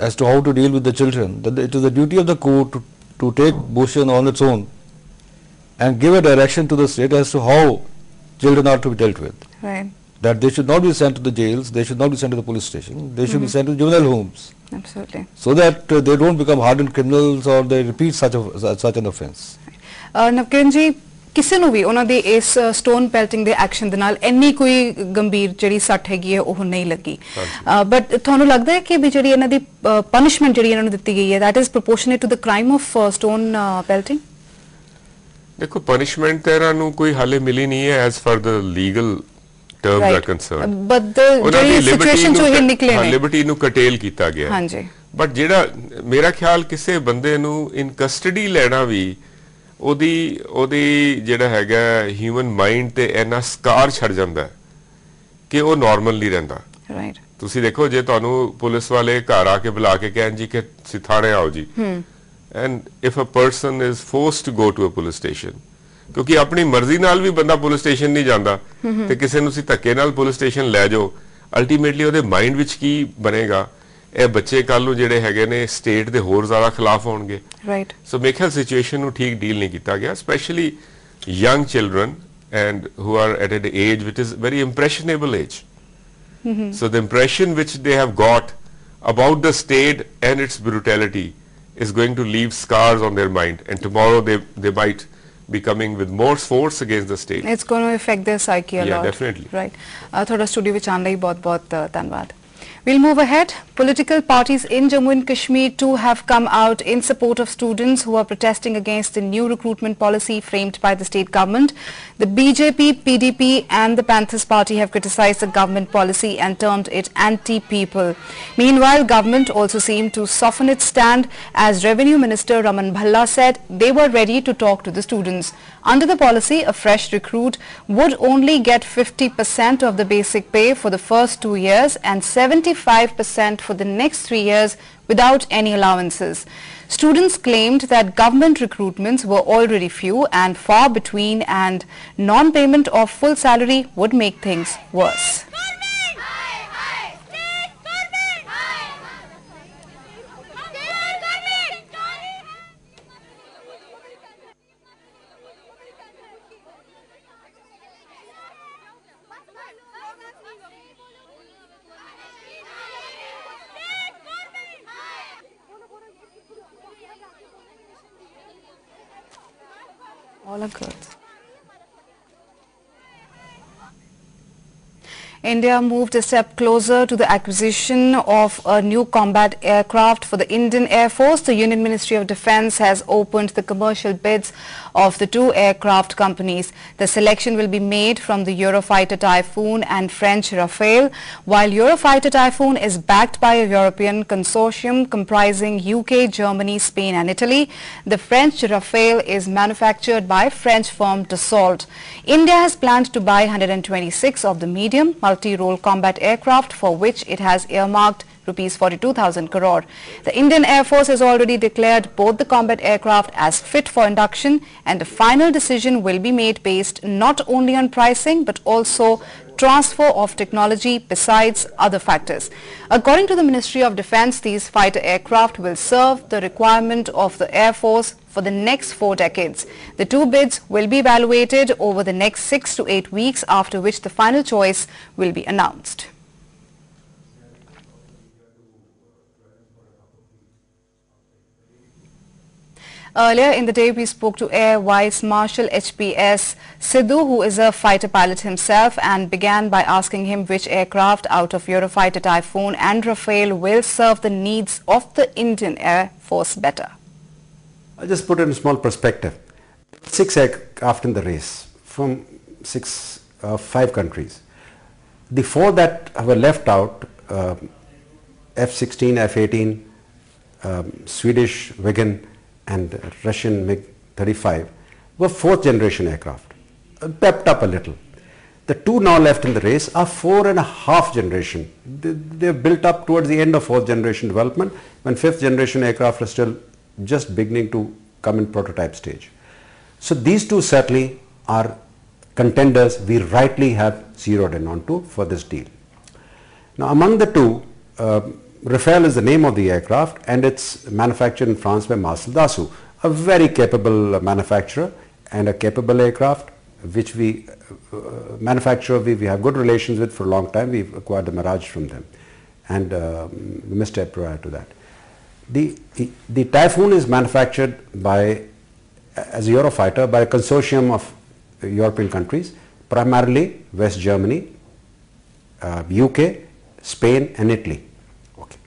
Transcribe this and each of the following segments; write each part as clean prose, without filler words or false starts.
as to how to deal with the children, that it is the duty of the court to take motion on its own and give a direction to the state as to how children are to be dealt with. Right. That they should not be sent to the jails, they should not be sent to the police station, they should be sent to juvenile homes. Absolutely. So that they don't become hardened criminals or they repeat such an offence. Navkiran ji, ਕਿਸੇ ਨੂੰ ਵੀ ਉਹਨਾਂ ਦੇ ਇਸ stone ਪੈਲਟਿੰਗ ਦੇ action ਦੇ ਨਾਲ ਇੰਨੀ ਕੋਈ ਗੰਭੀਰ ਜਿਹੜੀ ਸੱਟ ਹੈਗੀ ਹੈ ਉਹ ਨਹੀਂ ਲੱਗੀ, ਬਟ ਤੁਹਾਨੂੰ ਲੱਗਦਾ ਹੈ ਕਿ ਵੀ ਜਿਹੜੀ ਇਹਨਾਂ ਦੀ ਪਨਿਸ਼ਮੈਂਟ ਜਿਹੜੀ ਇਹਨਾਂ ਨੂੰ ਦਿੱਤੀ ਗਈ ਹੈ that is proportionate to the crime of stone pelting? ਦੇਖੋ ਪਨਿਸ਼ਮੈਂਟ ਤਾਂ ਇਹਨਾਂ ਨੂੰ ਕੋਈ ਹਾਲੇ ਮਿਲੀ ਨਹੀਂ ਹੈ as far the legal terms are concerned, but the ਜਿਹੜੀ ਸਿਚੁਏਸ਼ਨ ਚੋਂ ਇਹ ਨਿਕਲੇ ਨੇ ਲਿਬਰਟੀ ਨੂੰ ਕਟੇਲ ਕੀਤਾ ਗਿਆ। ਹਾਂਜੀ, ਬਟ ਜਿਹੜਾ ਮੇਰਾ ਖਿਆਲ ਕਿਸੇ ਬੰਦੇ ਨੂੰ ਇਨ ਕਸਟਡੀ ਲੈਣਾ ਵੀ ਉਹਦੀ ਜਿਹੜਾ ਹੈਗਾ ਹਿਊਮਨ ਮਾਈਂਡ ਤੇ ਇੰਨਾ ਸਕਾਰ ਛੱਡ ਜਾਂਦਾ ਕਿ ਉਹ ਨਾਰਮਲ ਨਹੀਂ ਰਹਿੰਦਾ। ਰਾਈਟ, ਤੁਸੀਂ ਦੇਖੋ ਜੇ ਤੁਹਾਨੂੰ ਪੁਲਿਸ ਵਾਲੇ ਘਰ ਆ ਕੇ ਬੁਲਾ ਕੇ ਕਹਿਣ ਜੀ ਕਿ ਥਾਣੇ ਆਓ ਜੀ, and if a person is forced to go to a police station, ਕਿਉਂਕਿ ਆਪਣੀ ਮਰਜ਼ੀ ਨਾਲ ਵੀ ਬੰਦਾ ਪੁਲਿਸ ਸਟੇਸ਼ਨ ਨਹੀਂ ਜਾਂਦਾ ਤੇ ਕਿਸੇ ਨੂੰ ਤੁਸੀਂ ਧੱਕੇ ਨਾਲ ਪੁਲਿਸ ਸਟੇਸ਼ਨ ਲੈ ਜਾਓ, ਅਲਟੀਮੇਟਲੀ ਉਹਦੇ ਮਾਈਂਡ ਵਿੱਚ ਕੀ ਬਣੇਗਾ? ਇਹ ਬੱਚੇ ਕੱਲ ਨੂੰ ਜਿਹੜੇ ਹੈਗੇ ਨੇ ਸਟੇਟ ਦੇ ਹੋਰ ਜ਼ਿਆਦਾ ਖਿਲਾਫ ਹੋਣਗੇ। ਰਾਈਟ, ਸੋ ਮੇਰੇ ਖਿਆਲ ਸਿਚੁਏਸ਼ਨ ਨੂੰ ਠੀਕ ਡੀਲ ਨਹੀਂ ਕੀਤਾ ਗਿਆ, specially young children and who are at an age which is very impressionable age. So the impression which they have got about the state and its brutality is going to leave scars on their mind, and tomorrow they might be coming with more force against the state. It's going to affect their psyche a lot. Yeah, definitely. Right. Thoda studio vich aane lai bahut dhanwad. We'll move ahead. Political parties in Jammu and Kashmir too have come out in support of students who are protesting against the new recruitment policy framed by the state government. The BJP, PDP and the Panthers party have criticized the government policy and termed it anti-people. Meanwhile, government also seemed to soften its stand as Revenue Minister Raman Bhalla said they were ready to talk to the students. Under the policy, a fresh recruit would only get 50% of the basic pay for the first 2 years and 75% for the next 3 years without any allowances. Students claimed that government recruitments were already few and far between, and non-payment of full salary would make things worse. All are good. India moved a step closer to the acquisition of a new combat aircraft for the Indian Air Force. The Union Ministry of Defence has opened the commercial bids of the two aircraft companies. The selection will be made from the Eurofighter Typhoon and French Rafale. While Eurofighter Typhoon is backed by a European consortium comprising UK, Germany, Spain and Italy, the French Rafale is manufactured by French firm Dassault. India has planned to buy 126 of the medium multi-role combat aircraft, for which it has earmarked rupees 42,000 crore. The Indian Air Force has already declared both the combat aircraft as fit for induction, and a final decision will be made based not only on pricing but also transfer of technology besides other factors. According to the Ministry of Defence, these fighter aircraft will serve the requirement of the Air Force for the next 4 decades. The two bids will be evaluated over the next 6 to 8 weeks, after which the final choice will be announced. Earlier in the day, we spoke to Air Vice Marshal HPS Sidhu, who is a fighter pilot himself, and began by asking him which aircraft out of Eurofighter Typhoon and Rafale will serve the needs of the Indian Air Force better. I'll just put it in small perspective. 6 aircraft in the race from 5 countries. The 4 that were left out, F-16, F-18, Swedish Viggen and Russian MiG-35 were 4th generation aircraft, pepped up a little. The 2 now left in the race are 4.5 generation. They're built up towards the end of 4th generation development, when 5th generation aircraft are still just beginning to come in prototype stage. So these 2 certainly are contenders we rightly have zeroed in onto for this deal. Now among the 2, Rafale is the name of the aircraft, and it's manufactured in France by Marcel Dassault, a very capable manufacturer and a capable aircraft which we we have good relations with for a long time. We've acquired the Mirage from them, and the Mistral prior to that. The Typhoon is manufactured by, as a Eurofighter, by a consortium of European countries, primarily West Germany, UK, Spain and Italy. Okay.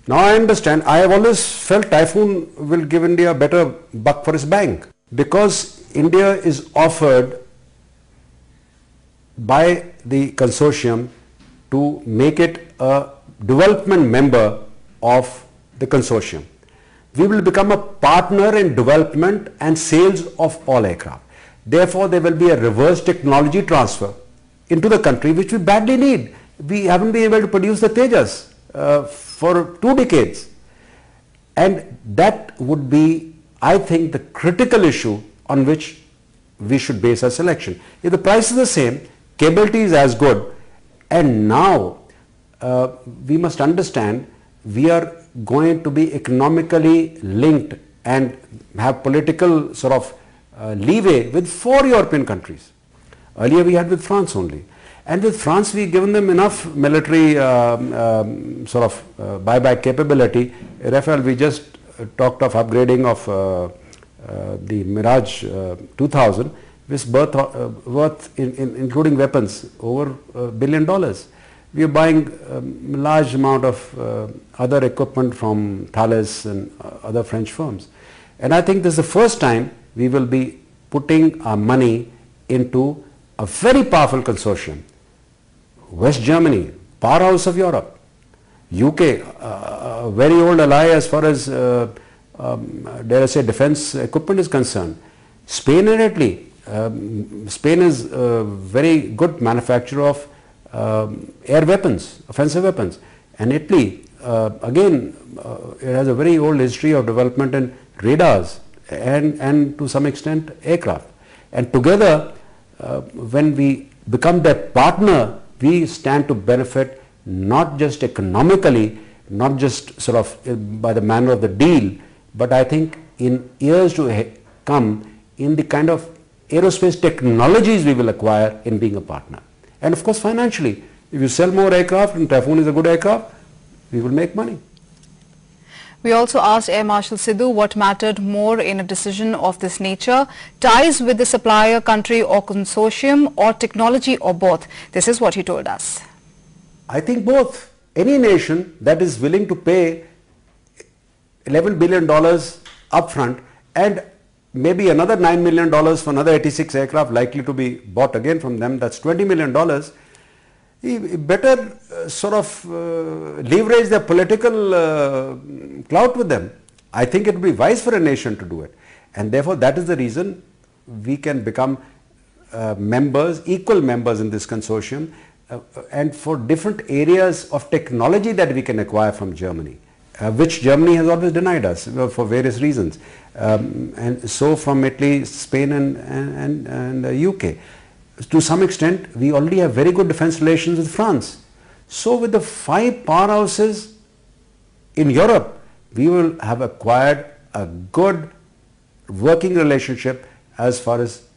Now I understand, I have always felt Typhoon will give India a better buck for its bank, because India is offered by the consortium to make it a development member of the consortium. We will become a partner in development and sales of all aircraft. Therefore, there will be a reverse technology transfer into the country, which we badly need. We haven't been able to produce the Tejas for 2 decades. And that would be, I think, the critical issue on which we should base our selection. If the price is the same, capability is as good, and now we must understand we are going to be economically linked and have political sort of leeway with 4 European countries. Earlier we had with France only. And with France we given them enough military buyback capability. Rafale, we just talked of upgrading of the Mirage 2000, which worth including weapons over $1 billion. We are buying a large amount of other equipment from Thales and other French firms. And I think this is the first time we will be putting our money into a very powerful consortium. West Germany, powerhouse of Europe. UK, a very old ally as far as dare I say defense equipment is concerned. Spain and Italy. Spain is a very good manufacturer of air weapons, offensive weapons. And Italy, again, it has a very old history of development in radars and to some extent aircraft. And together, when we become that partner, we stand to benefit not just economically, not just sort of by the manner of the deal, but I think in years to come, in the kind of aerospace technologies we will acquire in being a partner. And of course financially, if you sell more aircraft, and Typhoon is a good aircraft, we will make money. We also asked Air Marshal Sidhu what mattered more in a decision of this nature, ties with the supplier country or consortium, or technology, or both. This is what he told us. I think both. Any nation that is willing to pay $11 billion upfront and maybe another $9 million for another 86 aircraft likely to be bought again from them, that's $20 million. He better sort of leverage their political clout with them. I think it would be wise for a nation to do it. And therefore that is the reason we can become members, equal members in this consortium, and for different areas of technology that we can acquire from Germany, which Germany has always denied us for various reasons. And so from Italy, Spain and UK. To some extent, we already have very good defense relations with France. So with the 5 powerhouses in Europe, we will have acquired a good working relationship as far as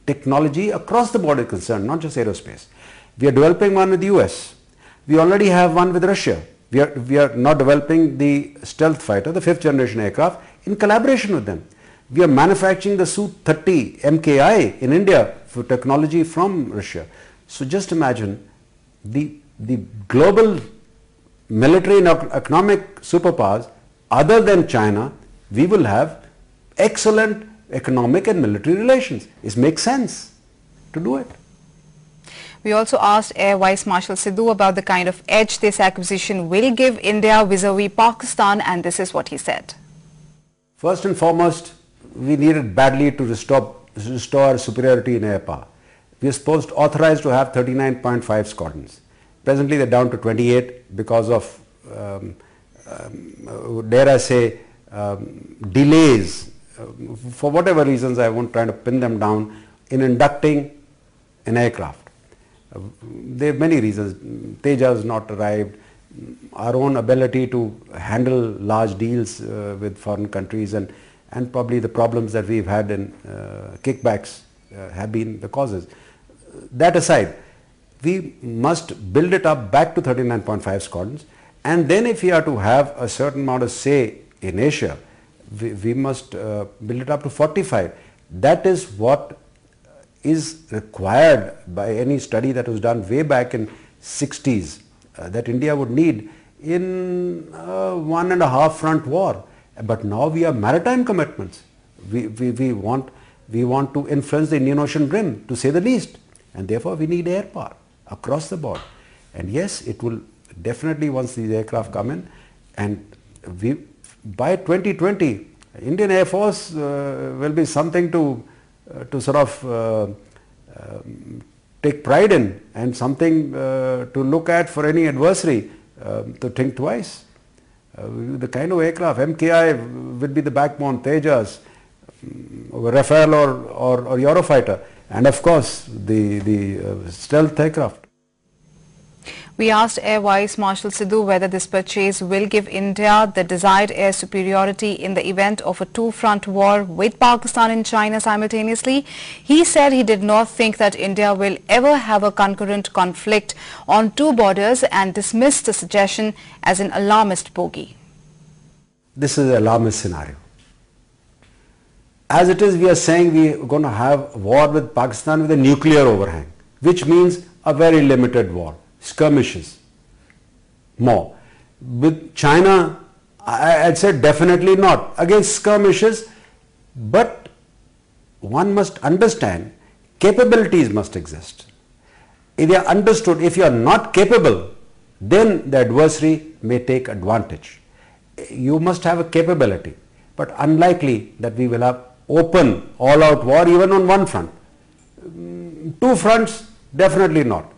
technology across the board is concerned, not just aerospace. We are developing one with the US. We already have one with Russia. We are now developing the stealth fighter, the 5th generation aircraft, in collaboration with them. We are manufacturing the Su-30 MKI in India for technology from Russia. So just imagine the global military and economic superpowers other than China, we will have excellent economic and military relations. It makes sense to do it. We also asked Air Vice Marshal Sidhu about the kind of edge this acquisition will give India vis-a-vis Pakistan, and this is what he said. First and foremost, we needed badly to restore superiority in air power. We are authorized to have 39.5 squadrons. Presently they are down to 28 because of, dare I say, delays. For whatever reasons, I won't try to pin them down in inducting an aircraft. There are many reasons. Tejas not arrived, our own ability to handle large deals with foreign countries, and probably the problems that we've had in kickbacks have been the causes. That aside, we must build it up back to 39.5 squadrons, and then if we are to have a certain amount of say in Asia, we must build it up to 45. That is what is required by any study that was done way back in 60s that India would need in a 1.5 front war. But now we have maritime commitments. We want to influence the Indian Ocean rim, to say the least, and therefore we need air power across the board. And yes, it will definitely, once these aircraft come in, and by 2020, Indian Air Force will be something to sort of take pride in, and something to look at for any adversary to think twice. The kind of aircraft, MKI will be the backbone, Tejas, Rafale or Eurofighter, and of course the stealth aircraft. We asked Air Vice Marshal Sidhu whether this purchase will give India the desired air superiority in the event of a two-front war with Pakistan and China simultaneously. He said he did not think that India will ever have a concurrent conflict on two borders, and dismissed the suggestion as an alarmist bogey. This is an alarmist scenario. As it is, we are saying we are going to have war with Pakistan with a nuclear overhang, which means a very limited war. Skirmishes, more. With China, I'd say definitely not. Against skirmishes, but one must understand capabilities must exist. If you are understood, if you are not capable, then the adversary may take advantage. You must have a capability, but unlikely that we will have open, all-out war even on one front. Two fronts, definitely not.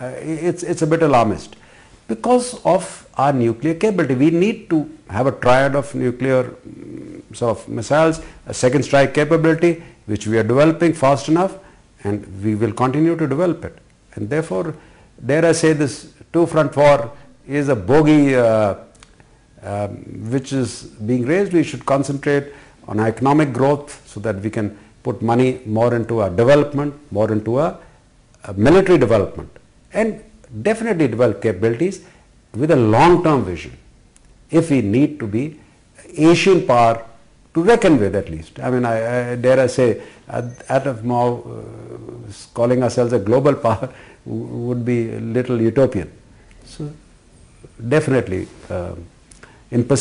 It's a bit alarmist because of our nuclear capability. We need to have a triad of nuclear sort of missiles, a second strike capability, which we are developing fast enough, and we will continue to develop it. And therefore, dare I say, this two-front war is a bogey which is being raised. We should concentrate on our economic growth so that we can put money more into our development, more into a military development, and definitely develop capabilities with a long-term vision if we need to be Asian power to reckon with, at least. I mean, I dare I say, at of now, calling ourselves a global power would be a little utopian. So definitely in perspective.